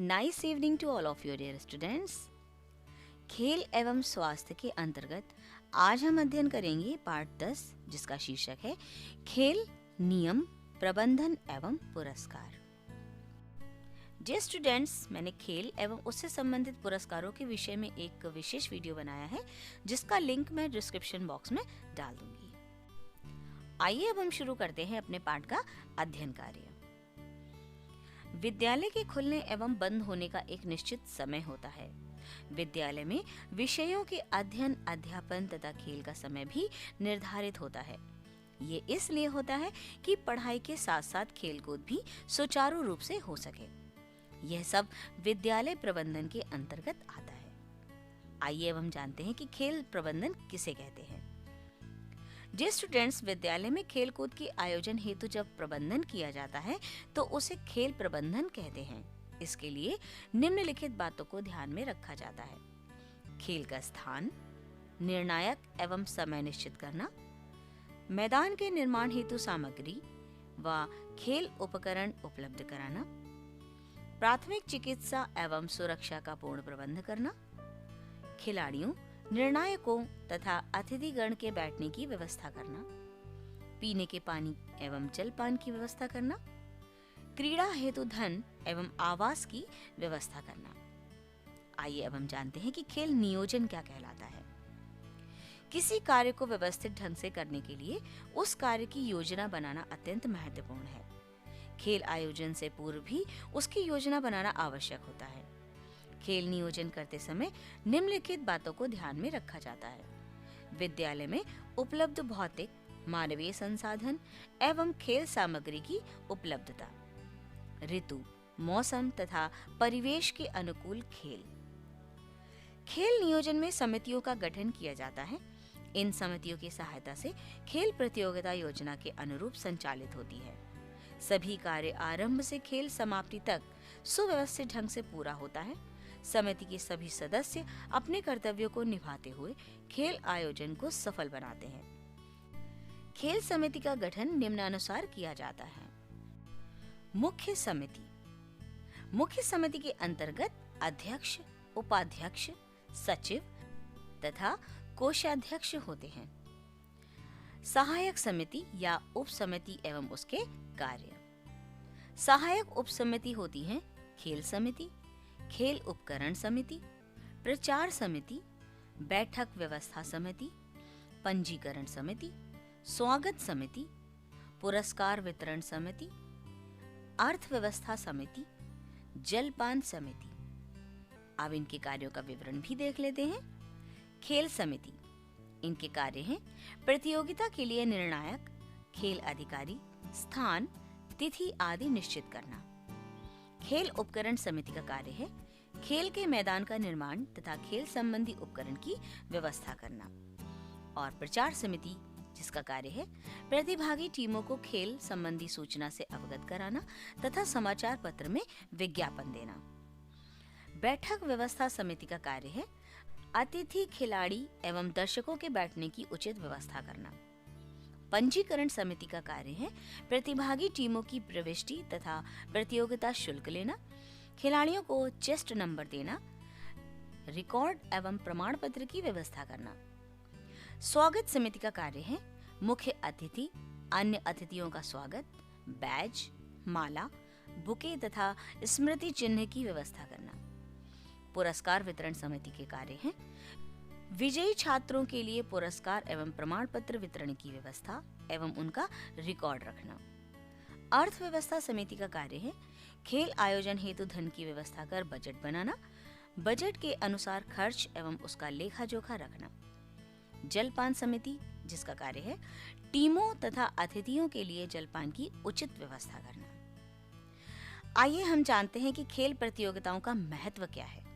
Nice evening to all of your dear students. खेल एवं स्वास्थ्य के अंतर्गत आज हम अध्ययन करेंगे पाठ 10 जिसका शीर्षक है खेल, नियम, प्रबंधन एवं पुरस्कार। डियर स्टूडेंट्स, मैंने खेल एवं उससे संबंधित पुरस्कारों के विषय में एक विशेष वीडियो बनाया है जिसका लिंक मैं डिस्क्रिप्शन बॉक्स में डाल दूंगी। आइए अब हम शुरू करते हैं अपने पाठ का अध्ययन कार्य। विद्यालय के खुलने एवं बंद होने का एक निश्चित समय होता है। विद्यालय में विषयों के अध्ययन, अध्यापन तथा खेल का समय भी निर्धारित होता है। ये इसलिए होता है कि पढ़ाई के साथ साथ खेलकूद भी सुचारू रूप से हो सके। यह सब विद्यालय प्रबंधन के अंतर्गत आता है। आइए अब हम जानते हैं कि खेल प्रबंधन किसे कहते हैं। जिस स्टूडेंट्स, विद्यालय में खेलकूद के आयोजन हेतु जब प्रबंधन किया जाता है तो उसे खेल प्रबंधन कहते हैं। इसके लिए निम्नलिखित बातों को ध्यान में रखा जाता है। खेल का स्थान, निर्णायक एवं समय निश्चित करना, मैदान के निर्माण हेतु सामग्री व खेल उपकरण उपलब्ध कराना, प्राथमिक चिकित्सा एवं सुरक्षा का पूर्ण प्रबंध करना, खिलाड़ियों, निर्णायकों तथा अतिथिगण के बैठने की व्यवस्था करना, पीने के पानी एवं जलपान की व्यवस्था करना, क्रीड़ा हेतु धन एवं आवास की व्यवस्था करना। आइए अब हम जानते हैं कि खेल नियोजन क्या कहलाता है। किसी कार्य को व्यवस्थित ढंग से करने के लिए उस कार्य की योजना बनाना अत्यंत महत्वपूर्ण है। खेल आयोजन से पूर्व भी उसकी योजना बनाना आवश्यक होता है। खेल नियोजन करते समय निम्नलिखित बातों को ध्यान में रखा जाता है। विद्यालय में उपलब्ध भौतिक, मानवीय संसाधन एवं खेल सामग्री की उपलब्धता, ऋतु, मौसम तथा परिवेश के अनुकूल खेल। खेल नियोजन में समितियों का गठन किया जाता है। इन समितियों की सहायता से खेल प्रतियोगिता योजना के अनुरूप संचालित होती है। सभी कार्य आरंभ से खेल समाप्ति तक सुव्यवस्थित ढंग से पूरा होता है। समिति के सभी सदस्य अपने कर्तव्यों को निभाते हुए खेल आयोजन को सफल बनाते हैं। खेल समिति का गठन निम्नानुसार किया जाता है। मुख्य समिति। मुख्य समिति के अंतर्गत अध्यक्ष, उपाध्यक्ष, सचिव तथा कोषाध्यक्ष होते हैं। सहायक समिति या उप समिति एवं उसके कार्य। सहायक उप समिति होती है खेल समिति, खेल उपकरण समिति, प्रचार समिति, बैठक व्यवस्था समिति, पंजीकरण समिति, स्वागत समिति, पुरस्कार वितरण समिति, अर्थव्यवस्था समिति, जलपान समिति। अब इनके कार्यों का विवरण भी देख लेते हैं। खेल समिति, इनके कार्य हैं प्रतियोगिता के लिए निर्णायक, खेल अधिकारी, स्थान, तिथि आदि निश्चित करना। खेल उपकरण समिति का कार्य है खेल के मैदान का निर्माण तथा खेल संबंधी उपकरण की व्यवस्था करना। और प्रचार समिति, जिसका कार्य है प्रतिभागी टीमों को खेल संबंधी सूचना से अवगत कराना तथा समाचार पत्र में विज्ञापन देना। बैठक व्यवस्था समिति का कार्य है अतिथि, खिलाड़ी एवं दर्शकों के बैठने की उचित व्यवस्था करना। पंजीकरण समिति का कार्य है प्रतिभागी टीमों की प्रविष्टि तथा प्रतियोगिता शुल्क लेना, खिलाड़ियों को चेस्ट नंबर देना, रिकॉर्ड एवं प्रमाण पत्र की व्यवस्था करना। स्वागत समिति का कार्य है मुख्य अतिथि, अन्य अतिथियों का स्वागत, बैज, माला, बुके तथा स्मृति चिन्ह की व्यवस्था करना। पुरस्कार वितरण समिति के कार्य हैं विजयी छात्रों के लिए पुरस्कार एवं प्रमाण पत्र वितरण की व्यवस्था एवं उनका रिकॉर्ड रखना। अर्थव्यवस्था समिति का कार्य है खेल आयोजन हेतु धन की व्यवस्था कर बजट बनाना, बजट के अनुसार खर्च एवं उसका लेखा जोखा रखना। जलपान समिति, जिसका कार्य है टीमों तथा अतिथियों के लिए जलपान की उचित व्यवस्था करना। आइए हम जानते हैं कि खेल प्रतियोगिताओं का महत्व क्या है।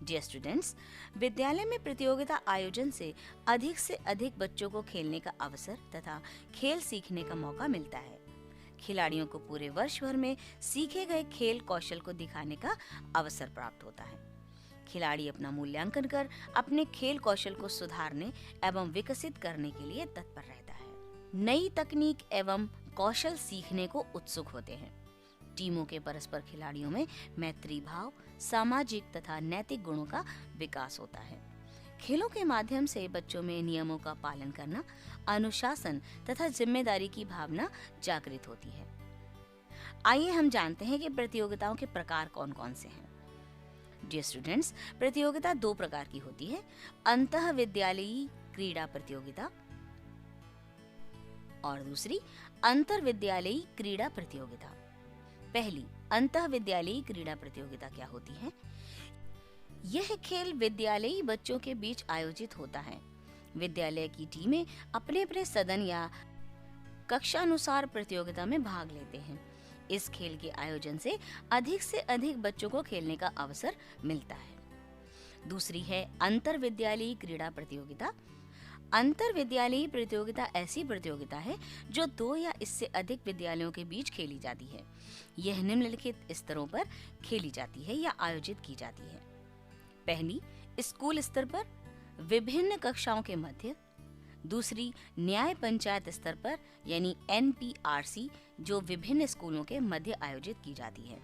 डियर स्टूडेंट्स, विद्यालय में प्रतियोगिता आयोजन से अधिक बच्चों को खेलने का अवसर तथा खेल सीखने का मौका मिलता है। खिलाड़ियों को पूरे वर्ष भर में सीखे गए खेल कौशल को दिखाने का अवसर प्राप्त होता है। खिलाड़ी अपना मूल्यांकन कर अपने खेल कौशल को सुधारने एवं विकसित करने के लिए तत्पर रहता है। नई तकनीक एवं कौशल सीखने को उत्सुक होते हैं। टीमों के परस्पर खिलाड़ियों में मैत्री भाव, सामाजिक तथा नैतिक गुणों का विकास होता है। खेलों के माध्यम से बच्चों में नियमों का पालन करना, अनुशासन तथा जिम्मेदारी की भावना जागृत होती है। आइए हम जानते हैं कि प्रतियोगिताओं के प्रकार कौन कौन से हैं। डियर स्टूडेंट्स, प्रतियोगिता 2 प्रकार की होती है, अंतः विद्यालयी क्रीड़ा प्रतियोगिता और दूसरी अंतर विद्यालयी क्रीड़ा प्रतियोगिता। पहली अंतः विद्यालयी क्रीड़ा प्रतियोगिता क्या होती है? यह खेल विद्यालयी बच्चों के बीच आयोजित होता है। विद्यालय की टीमें अपने अपने सदन या कक्षानुसार प्रतियोगिता में भाग लेते हैं। इस खेल के आयोजन से अधिक बच्चों को खेलने का अवसर मिलता है। दूसरी है अंतर विद्यालयी क्रीड़ा प्रतियोगिता। अंतर विद्यालयी प्रतियोगिता ऐसी प्रतियोगिता है जो 2 या इससे अधिक विद्यालयों के बीच खेली जाती है। यह निम्नलिखित स्तरों पर खेली जाती है या आयोजित की जाती है। पहली, स्कूल स्तर पर विभिन्न कक्षाओं के मध्य। दूसरी, न्याय पंचायत स्तर पर यानी NPRC, जो विभिन्न स्कूलों के मध्य आयोजित की जाती है।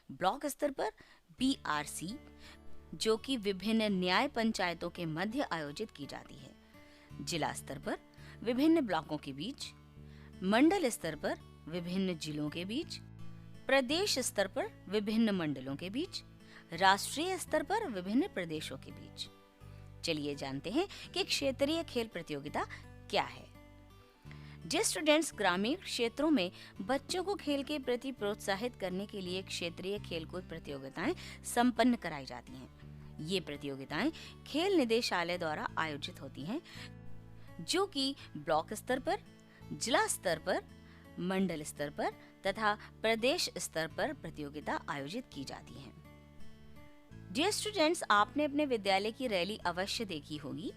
ब्लॉक स्तर पर BRC, जो कि विभिन्न न्याय पंचायतों के मध्य आयोजित की जाती है। जिला स्तर पर विभिन्न ब्लॉकों के बीच। मंडल स्तर पर विभिन्न जिलों के बीच। प्रदेश स्तर पर विभिन्न मंडलों के बीच। राष्ट्रीय स्तर पर विभिन्न प्रदेशों के बीच। चलिए जानते हैं कि क्षेत्रीय खेल प्रतियोगिता क्या है। जिस स्टूडेंट्स ग्रामीण क्षेत्रों में बच्चों को खेल के प्रति प्रोत्साहित करने के लिए क्षेत्रीय खेलकूद प्रतियोगिताएं संपन्न कराई जाती हैं। ये प्रतियोगिताएं खेल निदेशालय द्वारा आयोजित होती हैं, जो कि ब्लॉक स्तर पर, जिला स्तर पर, मंडल स्तर पर तथा प्रदेश स्तर पर प्रतियोगिता आयोजित की जाती हैं। डियर स्टूडेंट्स, आपने अपने विद्यालय की रैली अवश्य देखी होगी।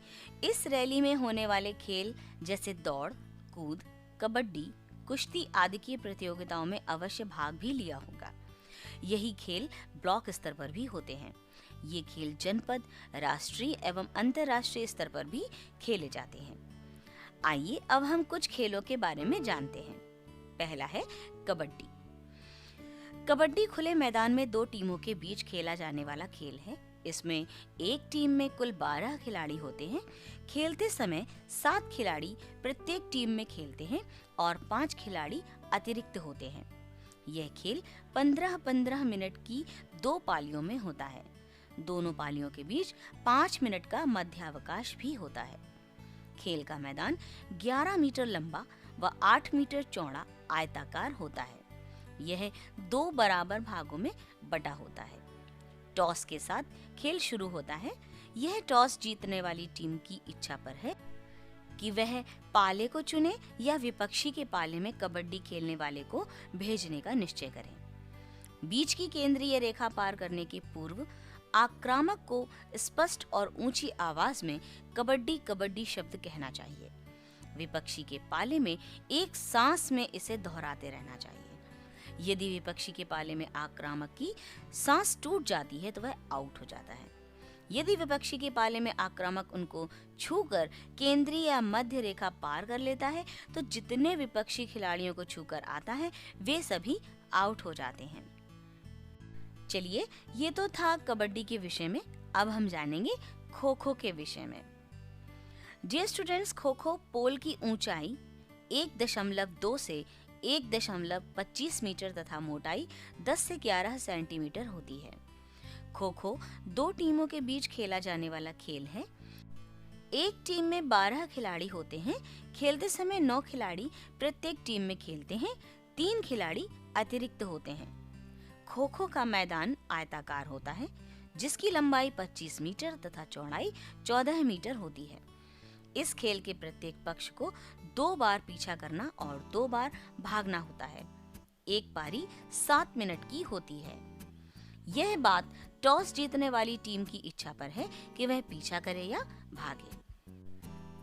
इस रैली में होने वाले खेल जैसे दौड़, कूद, कबड्डी, कुश्ती आदि की प्रतियोगिताओं में अवश्य भाग भी लिया होगा। यही खेल ब्लॉक स्तर पर भी होते हैं। ये खेल जनपद, राष्ट्रीय एवं अंतर्राष्ट्रीय स्तर पर भी खेले जाते हैं। आइए अब हम कुछ खेलों के बारे में जानते हैं। पहला है कबड्डी। कबड्डी खुले मैदान में 2 टीमों के बीच खेला जाने वाला खेल है। इसमें एक टीम में कुल 12 खिलाड़ी होते हैं। खेलते समय 7 खिलाड़ी प्रत्येक टीम में खेलते हैं और 5 खिलाड़ी अतिरिक्त होते हैं। यह खेल 15-15 मिनट की 2 पालियों में होता है। दोनों पालियों के बीच 5 मिनट का मध्यावकाश भी होता है। खेल का मैदान 11 मीटर लंबा व 8 मीटर चौड़ा आयताकार होता है। यह 2 बराबर भागों में बटा होता है। टॉस के साथ खेल शुरू होता है। यह टॉस जीतने वाली टीम की इच्छा पर है कि वह पाले को चुने या विपक्षी के पाले में कबड्डी खेलने वाले को भेजने का निश्चय करें। बीच की केंद्रीय रेखा पार करने के पूर्व आक्रामक को स्पष्ट और ऊंची आवाज में कबड्डी कबड्डी शब्द कहना चाहिए। विपक्षी के पाले में एक सांस में इसे दोहराते रहना चाहिए। यदि विपक्षी के पाले में आक्रामक की सांस टूट जाती है तो वह आउट हो जाता है। यदि विपक्षी के पाले में आक्रामक उनको छूकर केंद्रीय या मध्य रेखा पार कर लेता है तो जितने विपक्षी खिलाड़ियों को छूकर आता है वे सभी आउट हो जाते हैं। चलिए, ये तो था कबड्डी के विषय में। अब हम जानेंगे खो खो के विषय में। डियर स्टूडेंट्स, खो खो पोल की ऊंचाई 1.2 से 1.25 मीटर तथा मोटाई 10 से 11 सेंटीमीटर होती है। खो खो 2 टीमों के बीच खेला जाने वाला खेल है। एक टीम में 12 खिलाड़ी होते हैं। खेलते समय 9 खिलाड़ी प्रत्येक टीम में खेलते हैं। 3 खिलाड़ी अतिरिक्त होते हैं। खो खो का मैदान आयताकार होता है, जिसकी लंबाई 25 मीटर तथा चौड़ाई 14 मीटर होती है। इस खेल के प्रत्येक पक्ष को 2 बार पीछा करना और 2 बार भागना होता है। एक पारी 7 मिनट की होती है। यह बात टॉस जीतने वाली टीम की इच्छा पर है कि वह पीछा करे या भागे।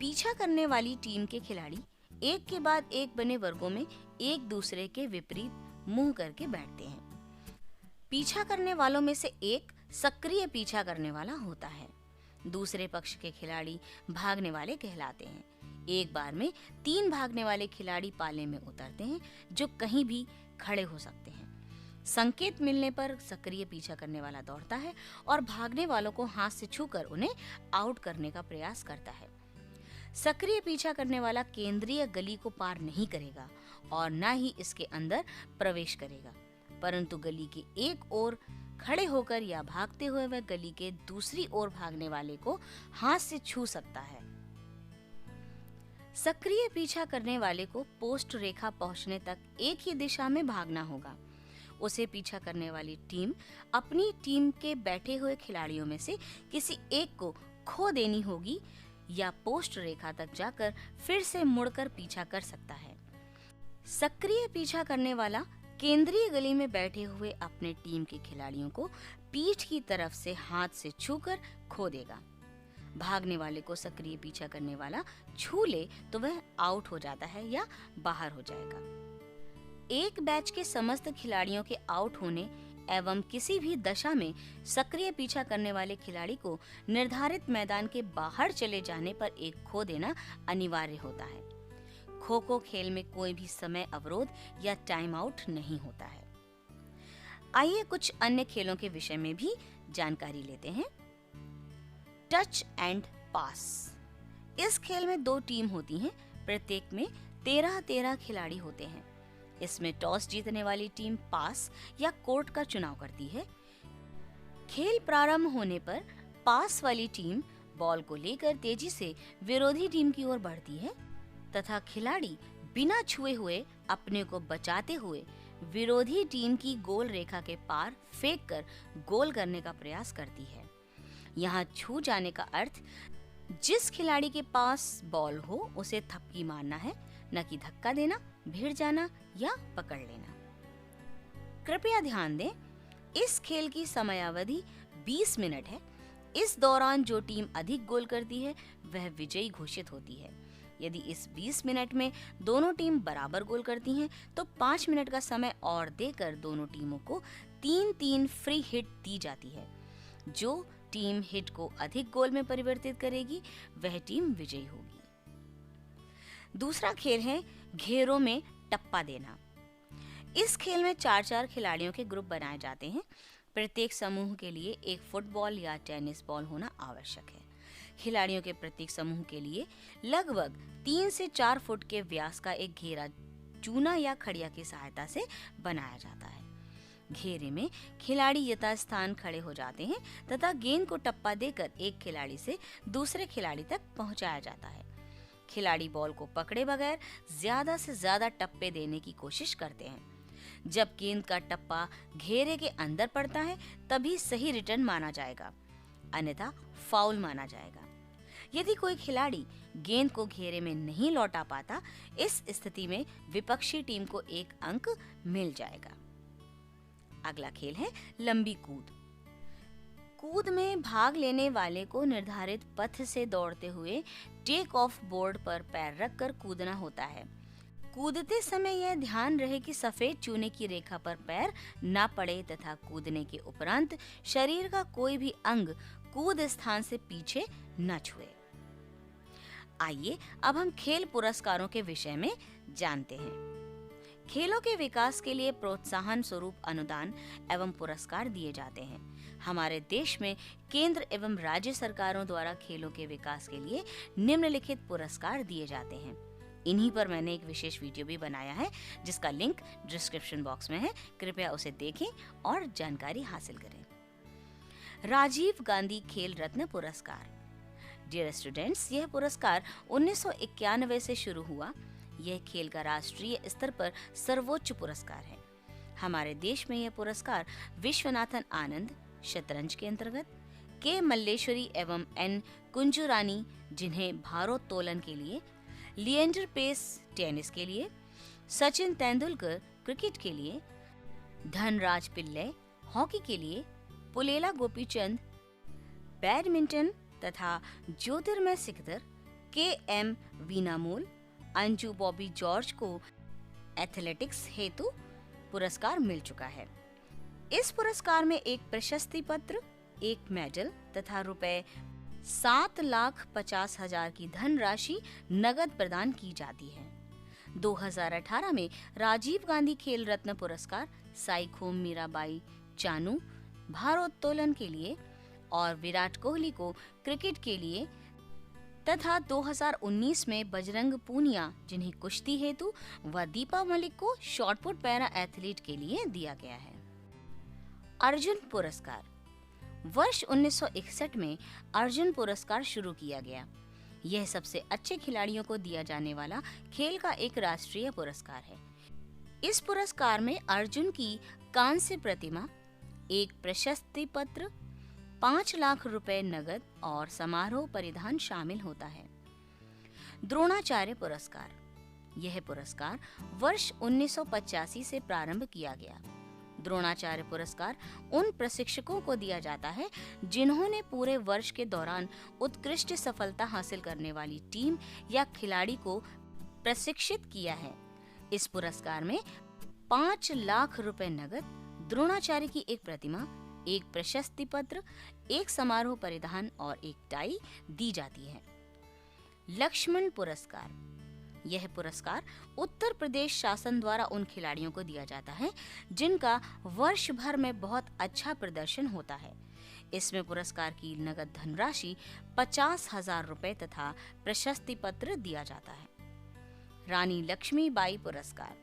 पीछा करने वाली टीम के खिलाड़ी एक के बाद एक बने वर्गों में एक दूसरे के विपरीत मुंह करके बैठते हैं। पीछा करने वालों में से एक सक्रिय पीछा करने वाला होता है। दूसरे पक्ष के खिलाड़ी भागने वाले कहलाते हैं। एक बार में 3 भागने वाले खिलाड़ी पाले में उतरते हैं, जो कहीं भी खड़े हो सकते हैं। संकेत मिलने पर सक्रिय पीछा करने वाला दौड़ता है और भागने वालों को हाथ से छूकर उन्हें आउट करने का प्रयास करता है। सक्रिय पीछा करने वाला केंद्रीय गली को पार नहीं करेगा और न ही इसके अंदर प्रवेश करेगा, परंतु गली के एक ओर खड़े होकर या भागते हुए वह गली के दूसरी ओर भागने वाले को हाथ से छू सकता है। सक्रिय पीछा करने वाले को पोस्ट रेखा पहुंचने तक एक ही दिशा में भागना होगा। उसे पीछा करने वाली टीम अपनी टीम के बैठे हुए खिलाड़ियों में से किसी एक को खो देनी होगी या पोस्ट रेखा तक जाकर फिर से मुड़कर पीछा कर सकता है। सक्रिय पीछा करने वाला केंद्रीय गली में बैठे हुए अपने टीम के खिलाड़ियों को पीठ की तरफ से हाथ से छूकर खो देगा। भागने वाले को सक्रिय पीछा करने वाला छू ले तो वह आउट हो जाता है या बाहर हो जाएगा। एक बैच के समस्त खिलाड़ियों के आउट होने एवं किसी भी दशा में सक्रिय पीछा करने वाले खिलाड़ी को निर्धारित मैदान के बाहर चले जाने पर एक खो देना अनिवार्य होता है। खो खो खेल में कोई भी समय अवरोध या टाइम आउट नहीं होता है। आइए कुछ अन्य खेलों के विषय में भी जानकारी लेते हैं। टच एंड पास। इस खेल में 2 टीम होती हैं, प्रत्येक में 13-13 खिलाड़ी होते हैं। इसमें टॉस जीतने वाली टीम पास या कोर्ट का चुनाव करती है। खेल प्रारंभ होने पर पास वाली टीम बॉल को लेकर तेजी से विरोधी टीम की ओर बढ़ती है तथा खिलाड़ी बिना छुए हुए अपने को बचाते हुए विरोधी टीम की गोल रेखा के पार फेंक कर गोल करने का प्रयास करती है। यहाँ छू जाने का अर्थ जिस खिलाड़ी के पास बॉल हो उसे थपकी मारना है, न कि धक्का देना, भिड़ जाना या पकड़ लेना। कृपया ध्यान दें, इस खेल की समयावधि 20 मिनट है। इस दौरान जो टीम अधिक गोल करती है वह विजयी घोषित होती है। यदि इस 20 मिनट में दोनों टीम बराबर गोल करती हैं तो 5 मिनट का समय और देकर दोनों टीमों को 3-3 फ्री हिट दी जाती है। जो टीम हिट को अधिक गोल में परिवर्तित करेगी वह टीम विजयी होगी। दूसरा खेल है घेरों में टप्पा देना। इस खेल में 4-4 खिलाड़ियों के ग्रुप बनाए जाते हैं। प्रत्येक समूह के लिए एक फुटबॉल या टेनिस बॉल होना आवश्यक है। खिलाड़ियों के प्रत्येक समूह के लिए लगभग 3 से 4 फुट के व्यास का एक घेरा चूना या खड़िया की सहायता से बनाया जाता है। घेरे में खिलाड़ी यथास्थान खड़े हो जाते हैं तथा गेंद को टप्पा देकर एक खिलाड़ी से दूसरे खिलाड़ी तक पहुंचाया जाता है। खिलाड़ी बॉल को पकड़े बगैर ज्यादा से ज्यादा टप्पे देने की कोशिश करते हैं। जब गेंद का टप्पा घेरे के अंदर पड़ता है तभी सही रिटर्न माना जाएगा, अन्यथा फाउल माना जाएगा। यदि कोई खिलाड़ी गेंद को घेरे में नहीं लौटा पाता, इस स्थिति में विपक्षी टीम को 1 अंक मिल जाएगा। अगला खेल है लंबी कूद। कूद में भाग लेने वाले को निर्धारित पथ से दौड़ते हुए टेक ऑफ बोर्ड पर पैर रखकर कूदना होता है। कूदते समय यह ध्यान रहे कि सफेद चूने की रेखा पर पैर न पड़े तथा कूदने के उपरांत शरीर का कोई भी अंग कूद स्थान से पीछे न छुए। आइए अब हम खेल पुरस्कारों के विषय में जानते हैं। खेलों के विकास के लिए प्रोत्साहन स्वरूप अनुदान एवं पुरस्कार दिए जाते हैं। हमारे देश में केंद्र एवं राज्य सरकारों द्वारा खेलों के विकास के लिए निम्नलिखित पुरस्कार दिए जाते हैं। इन्हीं पर मैंने एक विशेष वीडियो भी बनाया है जिसका लिंक डिस्क्रिप्शन बॉक्स में है, कृपया उसे देखें और जानकारी हासिल करें। राजीव गांधी खेल रत्न पुरस्कार। डियर स्टूडेंट्स, यह पुरस्कार 1991 से शुरू हुआ। यह खेल का राष्ट्रीय स्तर पर सर्वोच्च पुरस्कार है। हमारे देश में यह पुरस्कार विश्वनाथन आनंद शतरंज के अंतर्गत, के मल्लेश्वरी एवं एन कुंजुरानी जिन्हें भारोत्तोलन के लिए, लिएंडर पेस टेनिस के लिए, सचिन तेंदुलकर क्रिकेट के लिए, धनराज पिल्ले हॉकी के लिए, पुलेला गोपीचंद बैडमिंटन तथा ज्योतिर्मय सिकदर, के एम वीनामूल, अंजू बॉबी जॉर्ज को एथलेटिक्स हेतु पुरस्कार मिल चुका है। इस पुरस्कार में एक प्रशस्ति पत्र, एक मेडल तथा रुपए 7,50,000 की धनराशि नगद प्रदान की जाती है। 2018 में राजीव गांधी खेल रत्न पुरस्कार साइखोम मीराबाई चानू भारोत्तोलन के लिए और विराट कोहली को क्रिकेट के लिए तथा 2019 में बजरंग पूनिया जिन्हें कुश्ती हेतु व दीपा मलिक को शॉटपुट पैरा एथलीट के लिए दिया गया है। अर्जुन पुरस्कार। वर्ष 1961 में अर्जुन पुरस्कार शुरू किया गया। यह सबसे अच्छे खिलाड़ियों को दिया जाने वाला खेल का एक राष्ट्रीय पुरस्कार है। इस पुरस्कार में अर्जुन की कांस्य प्रतिमा, एक प्रशस्ति पत्र, 5 लाख रुपए नगद और समारोह परिधान शामिल होता है। द्रोणाचार्य पुरस्कार। यह पुरस्कार वर्ष 1985 से प्रारंभ किया गया। द्रोणाचार्य पुरस्कार उन प्रशिक्षकों को दिया जाता है जिन्होंने पूरे वर्ष के दौरान उत्कृष्ट सफलता हासिल करने वाली टीम या खिलाड़ी को प्रशिक्षित किया है। इस पुरस्कार में 5 लाख रुपए नगद, द्रोणाचार्य की एक प्रतिमा, एक प्रशस्ति पत्र, एक समारोह परिधान और एक टाई दी जाती है। लक्ष्मण पुरस्कार। यह पुरस्कार उत्तर प्रदेश शासन द्वारा उन खिलाड़ियों को दिया जाता है जिनका वर्ष भर में बहुत अच्छा प्रदर्शन होता है। इसमें पुरस्कार की नगद धनराशि 50,000 रुपए तथा प्रशस्ति पत्र दिया जाता है। रानी लक्ष्मीबाई पुरस्कार।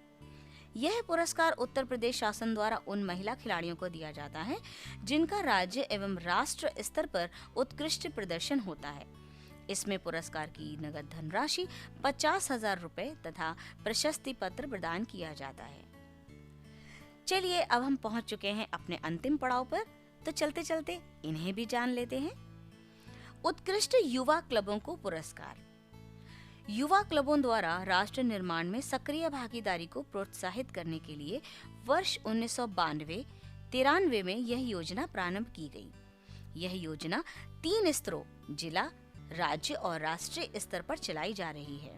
यह पुरस्कार उत्तर प्रदेश शासन द्वारा उन महिला खिलाड़ियों को दिया जाता है जिनका राज्य एवं राष्ट्र स्तर पर उत्कृष्ट प्रदर्शन होता है। इसमें पुरस्कार की नगद धनराशि 50,000 रुपए तथा प्रशस्ति पत्र प्रदान किया जाता है। चलिए अब हम पहुंच चुके हैं अपने अंतिम पड़ाव पर, तो चलते चलते इन्हें भी जान लेते हैं। उत्कृष्ट युवा क्लबों को पुरस्कार। युवा क्लबों द्वारा राष्ट्र निर्माण में सक्रिय भागीदारी को प्रोत्साहित करने के लिए वर्ष 1992-93 में यह योजना प्रारंभ की गई। यह योजना 3 स्तरों जिला, राज्य और राष्ट्रीय स्तर पर चलाई जा रही है।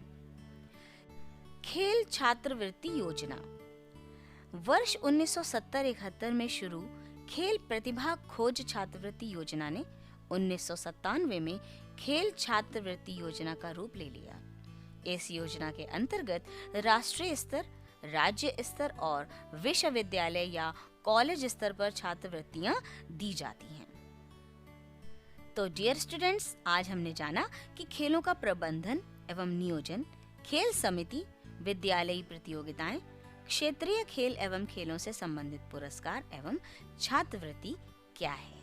खेल छात्रवृत्ति योजना। वर्ष 1970-71 में शुरू खेल प्रतिभा खोज छात्रवृत्ति योजना ने 1997 में खेल छात्रवृत्ति योजना का रूप ले लिया। इस योजना के अंतर्गत राष्ट्रीय स्तर, राज्य स्तर और विश्वविद्यालय या कॉलेज स्तर पर छात्रवृत्तियां दी जाती हैं। तो डियर स्टूडेंट्स, आज हमने जाना कि खेलों का प्रबंधन एवं नियोजन, खेल समिति, विद्यालयी प्रतियोगिताएं, क्षेत्रीय खेल एवं खेलों से संबंधित पुरस्कार एवं छात्रवृत्ति क्या है।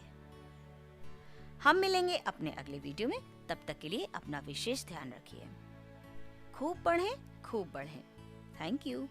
हम मिलेंगे अपने अगले वीडियो में। तब तक के लिए अपना विशेष ध्यान रखिए। खूब पढ़ें, खूब बढ़ें। Thank you.